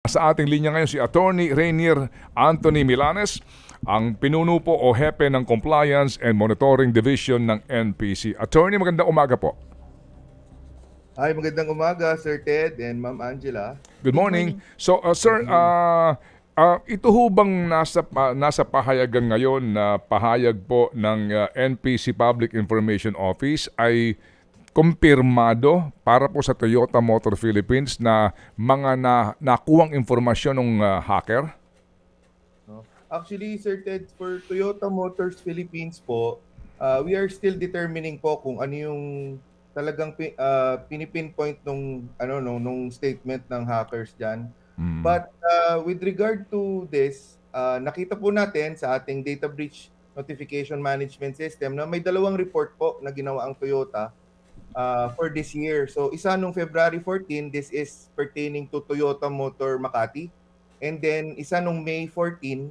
Sa ating linya ngayon si Attorney Rainier Anthony Milanes, ang pinuno po o hepe ng Compliance and Monitoring Division ng NPC. Attorney, magandang umaga po. Hi, magandang umaga, Sir Ted and Ma'am Angela. Good morning. So, sir, ito ho bang nasa pahayagan ngayon na pahayag po ng NPC Public Information Office ay kumpirmado para po sa Toyota Motor Philippines na mga nakuwang informasyon ng hacker? No? Actually, Sir Ted, for Toyota Motors Philippines po, we are still determining po kung ano yung talagang pinipinpoint nung statement ng hackers diyan. But with regard to this, nakita po natin sa ating data breach notification management system na may dalawang report po na ginawa ang Toyota for this year. So isa nung February 14, this is pertaining to Toyota Motor Makati. And then isa nung May 14,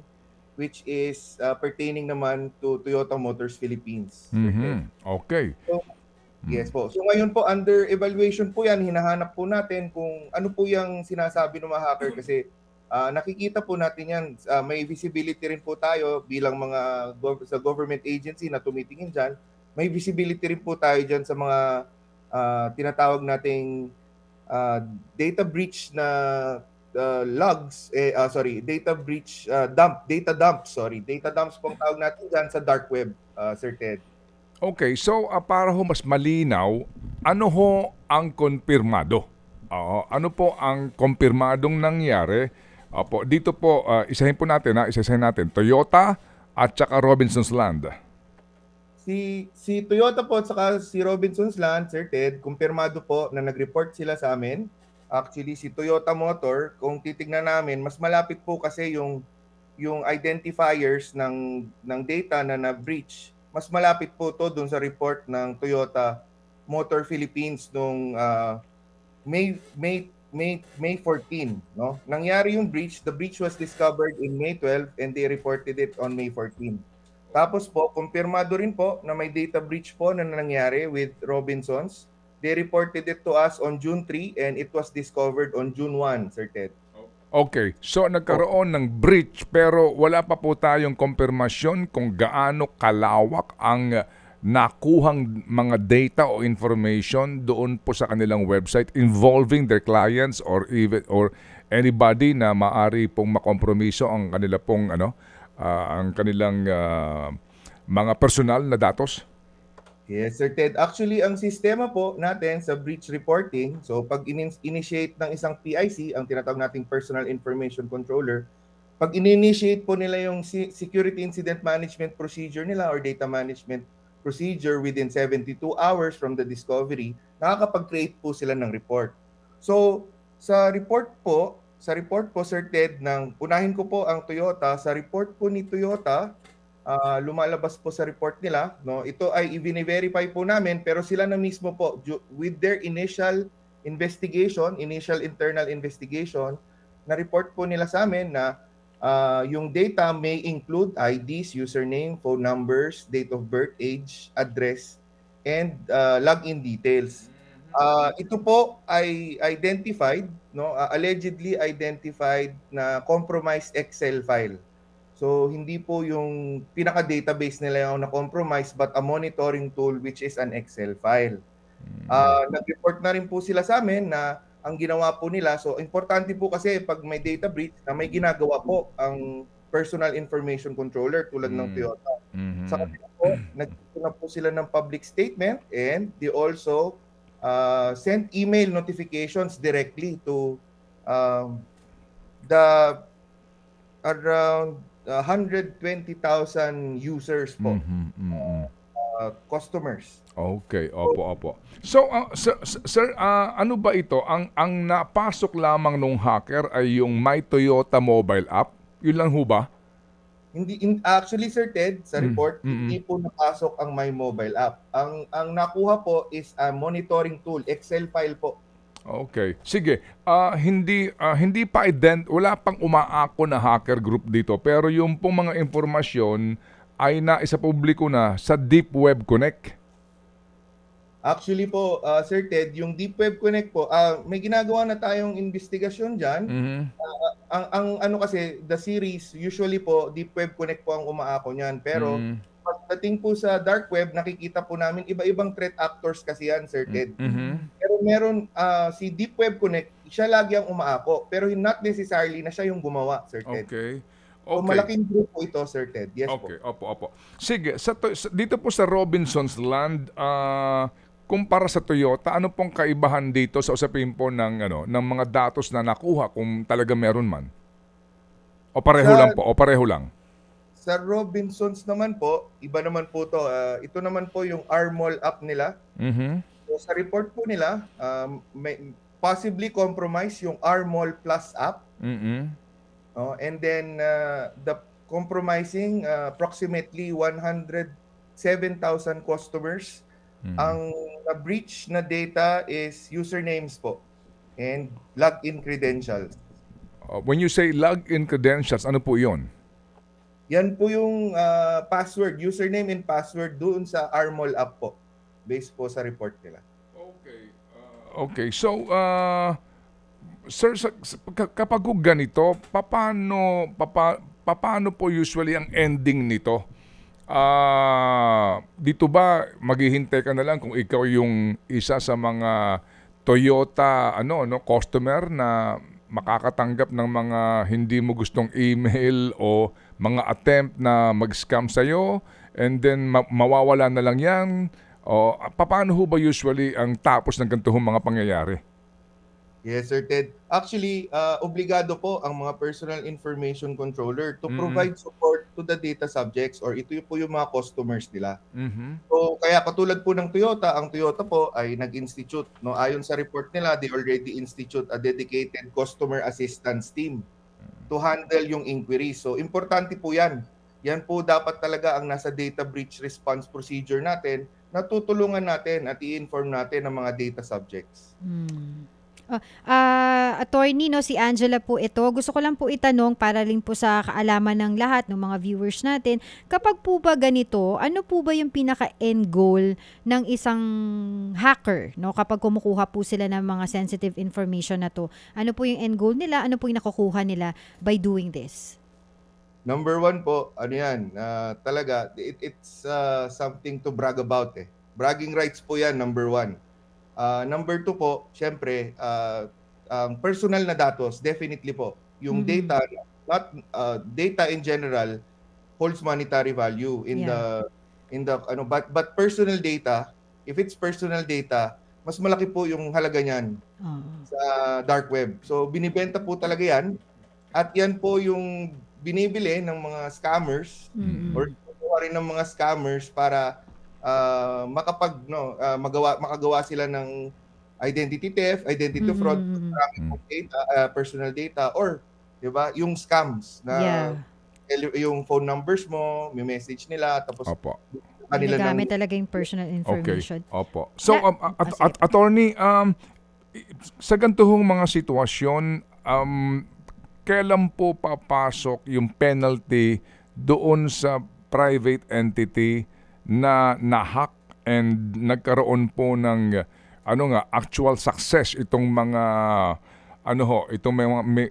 which is pertaining naman to Toyota Motors Philippines. Okay. So, yes po. So ngayon po, under evaluation po yan, hinahanap po natin kung ano po yung sinasabi ng mga hacker kasi nakikita po natin yan. May visibility rin po tayo bilang mga sa government agency na tumitingin dyan. May visibility rin po tayo dyan sa mga tinatawag nating data breach na logs, data breach data dumps pong tawag natin dyan sa dark web, Sir Ted. Okay, so para ho mas malinaw, ano ho ang konfirmado? Ano po ang konfirmadong nangyari? Dito po, isahin natin, Toyota at saka Robinsons Land. Si Toyota po at saka si Robinsons Land, Sir Ted, kumpirmado po na nag-report sila sa amin. Actually, si Toyota Motor, kung titignan namin, mas malapit po kasi yung identifiers ng data na breach. Mas malapit po to dun sa report ng Toyota Motor Philippines nung May 14, no? Nangyari yung breach, the breach was discovered in May 12 and they reported it on May 14. Tapos po, kumpirmado rin po na may data breach po na nangyari with Robinsons. They reported it to us on June 3 and it was discovered on June 1, Sir Ted. Okay, so nagkaroon ng breach pero wala pa po tayong konfirmasyon kung gaano kalawak ang nakuhang mga data o information doon po sa kanilang website involving their clients or anybody na maari pong makompromiso ang kanila pong ang kanilang mga personal na datos. Yes, Sir Ted. Actually, ang sistema po natin sa breach reporting, so pag initiate ng isang PIC, ang tinatawag nating Personal Information Controller, pag in-initiate po nila yung Security Incident Management Procedure nila or Data Management Procedure within 72 hours from the discovery, nakakapag-create po sila ng report. So, sa report po, Sir Ted, unahin ko po ang Toyota, sa report po ni Toyota, lumalabas po sa report nila, no? Ito ay i-verify po namin pero sila na mismo po with their initial internal investigation, na report po nila sa amin na yung data may include IDs, username, phone numbers, date of birth, age, address, and login details. Ito po ay identified, no? Allegedly identified na compromised Excel file. So, hindi po yung pinaka-database nila yung na-compromise but a monitoring tool which is an Excel file. Nag-report na rin po sila sa amin na ang ginawa po nila, so importante po kasi pag may data breach na may ginagawa po ang Personal Information Controller tulad ng Toyota. Sa kanila po, nagtuna po sila ng public statement and they also sent email notifications directly to the around 120,000 users po, customers. Okay, opo. So, sir, ano ba ito? Ang napasok lamang nung hacker ay yung My Toyota mobile app? Yun lang ho ba? Actually, Sir Ted, sa report, hindi po napasok ang My Mobile app. Ang nakuha po is a monitoring tool, Excel file po. Okay. Sige. Hindi pa wala pang umaako na hacker group dito pero yung pong mga impormasyon ay naisa publiko na sa Deep Web Connect. Actually po, Sir Ted, yung Deep Web Connect po, may ginagawa na tayong investigasyon diyan. Mhm. Ang ano kasi, the series, usually po, Deep Web Connect po ang umaako niyan. Pero Mm. pagdating po sa Dark Web, nakikita po namin iba-ibang threat actors kasi yan, Sir Ted. Mhm. Pero meron, si Deep Web Connect, siya lagi ang umaako. Pero not necessarily na siya yung gumawa, Sir Ted. Okay. So Okay. malaking grupo ito, Sir Ted. Yes po. Okay, opo. Sige, dito po sa Robinsons Land, kumpara sa Toyota, ano pong kaibahan dito sa usapin po ng mga datos na nakuha kung talaga meron man? O pareho Sa lang po, o pareho lang? Sa Robinsons naman po, iba naman po to. Ito naman po yung Armol app nila. Mhm. So sa report po nila, may possibly compromise yung Armol Plus app. Mhm. And then the compromising approximately 107,000 customers. Ang na-breach na data is usernames po and login credentials. When you say login credentials, ano po 'yon? Yan po yung password, username and password doon sa Armol app po. Based po sa report nila. Okay. So, sir, kapag ganito, paano po usually ang ending nito? Dito ba maghihintay ka na lang kung ikaw yung isa sa mga Toyota customer na makakatanggap ng mga hindi mo gustong email o mga attempt na mag-scam sa'yo, and then mawawala na lang yan? O paano ho ba usually ang tapos ng ganitong mga pangyayari? Yes, Sir Ted. Actually, obligado po ang mga personal information controller to provide support to the data subjects or ito po yung mga customers nila. Mhm. So, kaya katulad po ng Toyota, ang Toyota po ay nag-institute. No? Ayon sa report nila, they already institute a dedicated customer assistance team to handle yung inquiry. So, importante po yan. Yan po dapat talaga ang nasa data breach response procedure natin na tutulungan natin at i-inform natin ang mga data subjects. Attorney, no, si Angela po ito. Gusto ko lang po itanong para rin po sa kaalaman ng lahat ng mga viewers natin. Kapag po ba ganito, ano po ba yung pinaka-end goal ng isang hacker, no? Kapag kumukuha po sila ng mga sensitive information na to, ano po yung end goal nila? Ano po yung nakukuha nila by doing this? Number one po, ano yan, talaga, it's something to brag about eh. Bragging rights po yan, number one. Number two po, syempre, ang personal na datos, definitely po. Yung data, not data in general, holds monetary value in the but personal data, if it's personal data, mas malaki po yung halaga niyan sa dark web. So binibenta po talaga yan at yan po yung binibili ng mga scammers or kukuha rin ng mga scammers para makagawa sila ng identity theft, identity fraud, data, personal data, or 'di ba, yung scams na yung phone numbers mo, may message nila tapos ginagamit talaga yung personal information. Okay. Opo. So, attorney, sa ganitong mga sitwasyon, kailan po papasok yung penalty doon sa private entity na na-hack and nagkaroon po ng actual success itong mga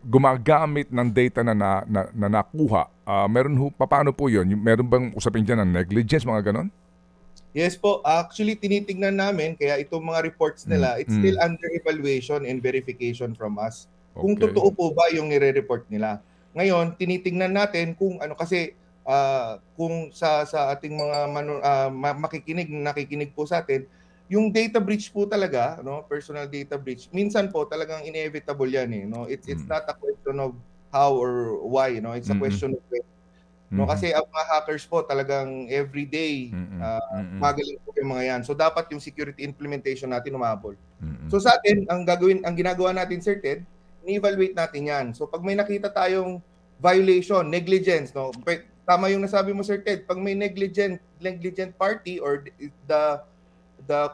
gumagamit ng data na nakuha? Meron ho, paano po 'yon? Meron bang usapin diyan ng negligence, mga ganon? Yes po, actually tinitingnan namin kaya itong mga reports nila, it's still under evaluation and verification from us. Kung totoo po ba yung nire-report nila. Ngayon, tinitingnan natin kung kasi kung sa ating mga nakikinig po sa atin, yung data breach po talaga, personal data breach, minsan po talagang inevitable yan eh, it's not a question of how or why, it's a question of when. Kasi ang mga hackers po talagang everyday magaling po yung mga yan. So dapat yung security implementation natin umabol. So sa atin, ang ginagawa natin, Sir Ted, ni-evaluate natin yan. So pag may nakita tayong violation, negligence, tama yung nasabi mo, Sir Ted, pag may negligent party or the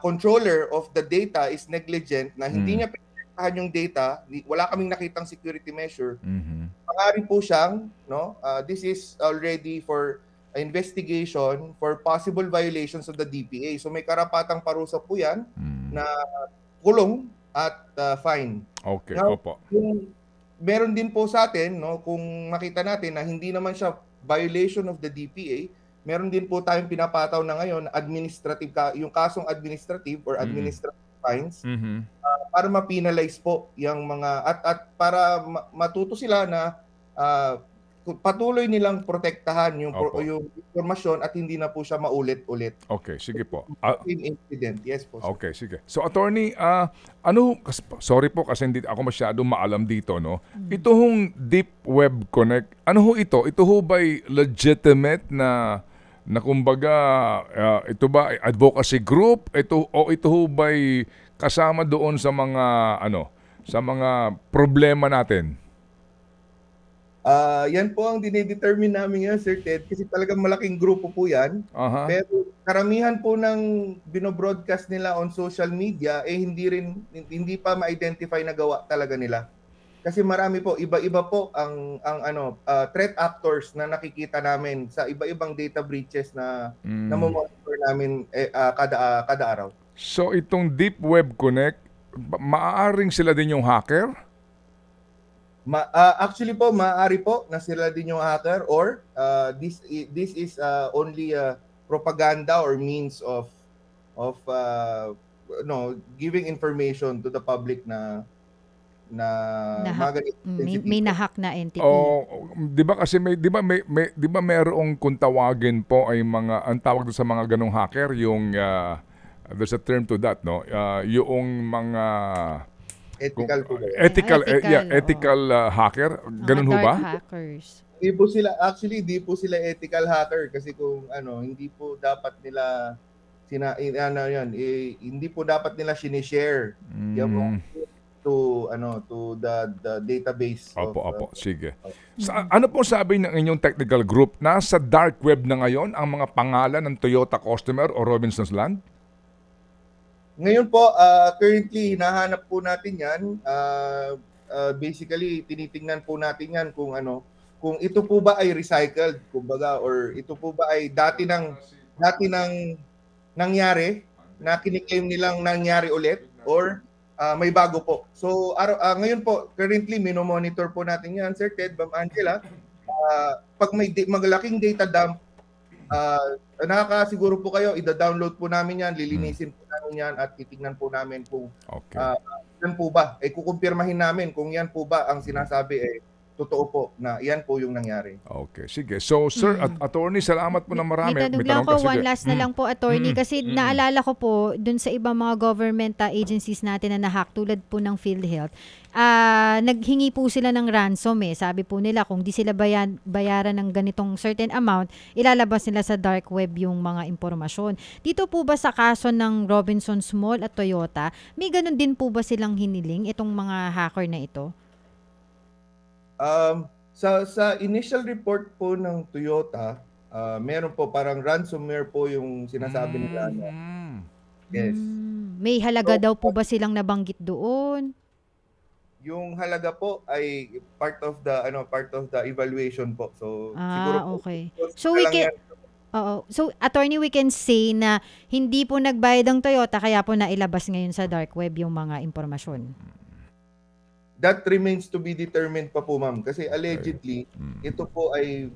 controller of the data is negligent na hindi niya pinagtahan yung data, wala kaming nakitang security measure, maaari po siyang, this is already for investigation for possible violations of the DPA. So may karapatang parusa po yan na kulong at fine. Okay, Now, opo. Meron din po sa atin, no, kung makita natin na hindi naman siya violation of the DPA, meron din po tayong pinapataw na ngayon administrative yung kasong administrative or administrative fines para ma-penalize po yung mga at para matuto sila na patuloy nilang protektahan yung yung impormasyon at hindi na po siya maulit-ulit. Okay, sige po. Same incident. Yes po. Sir. Okay, sige. So attorney, sorry po kasi hindi ako masyadong maalam dito, no. Ito hong Deep Web Connect, ano ho ito? Ito ho ba'y legitimate na kumbaga ito ba ay advocacy group? Ito ho ba'y kasama doon sa mga sa mga problema natin? Yan po ang dinedetermine namin yan, Sir Ted, kasi talagang malaking grupo po yan. Pero karamihan po ng binobroadcast nila on social media hindi pa ma-identify na gawa talaga nila. Kasi marami po, iba-iba po ang threat actors na nakikita namin sa iba-ibang data breaches na monitor namin kada araw. So itong Deep Web Connect, maaaring sila din yung hacker? Actually po, maaari po na sila din yung hacker or this is only propaganda or means of giving information to the public na may nahack na entity. Di ba kasi di ba mayroong kung tawagin po ay mga ang tawag doon sa mga ganong hacker yung there's a term to that, no? Yung mga ethical po ba? Ethical hacker. Ganun ho ba? Hackers. Di po sila ethical hacker kasi kung hindi po dapat nila hindi po dapat nila sinishare yung to the database. Opo, sige. Ano po sabi ng inyong technical group? Nasa dark web na ngayon ang mga pangalan ng Toyota customer o Robinsons Land? Ngayon po, currently, hinahanap po natin yan. Basically, tinitingnan po natin yan kung ito po ba ay recycled, kumbaga, or ito po ba ay dati nang nangyari, na kiniklaim nilang nangyari ulit, or may bago po. So, ngayon po, currently, minomonitor po natin yan, Sir Ted, Ma'am Angela. Pag may maglaking data dump, nakakasiguro po kayo, ida-download po namin yan, lilinisin po namin yan, at titignan po namin kung yan po ba. Kukumpirmahin namin kung yan po ba ang sinasabi totoo po na yan po yung nangyari. Okay, sige. So, sir, attorney, salamat po na marami. May tanong lang ko, one last na lang po, attorney, kasi naalala ko po dun sa ibang mga government agencies natin na nahack, tulad po ng PhilHealth, naghingi po sila ng ransom Sabi po nila, kung di sila bayaran ng ganitong certain amount, ilalabas nila sa dark web yung mga impormasyon. Dito po ba sa kaso ng Robinsons Mall at Toyota, may ganun din po ba silang hiniling itong mga hacker na ito? Sa initial report po ng Toyota, meron po parang ransomware po yung sinasabi nila. Yes. May halaga daw po ba silang nabanggit doon? Yung halaga po ay part of the evaluation po. So siguro okay. So attorney, we can say na hindi po nagbayad ang Toyota kaya po nailabas ngayon sa dark web yung mga impormasyon. That remains to be determined pa po, ma'am. Kasi allegedly, ito po ay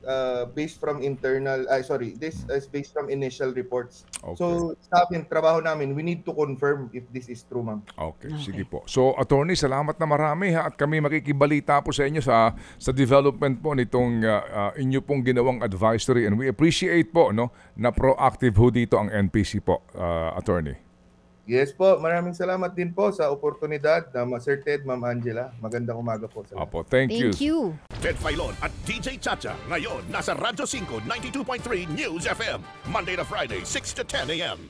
based from this is based from initial reports. Okay. So, sa akin, trabaho namin, we need to confirm if this is true, ma'am. Okay, sige po. So, attorney, salamat na marami at kami makikibalita po sa inyo sa development po nitong inyo pong ginawang advisory, and we appreciate po na proactive ho dito ang NPC po, attorney. Yes po, maraming salamat din po sa oportunidad na Sir Ted, Ma'am Angela. Magandang umaga po sa lahat. Opo, thank you. Thank you. Ted Filon at DJ Chacha. Ngayon, nasa Radyo 5, 92.3 News FM. Monday to Friday, 6 to 10 a.m.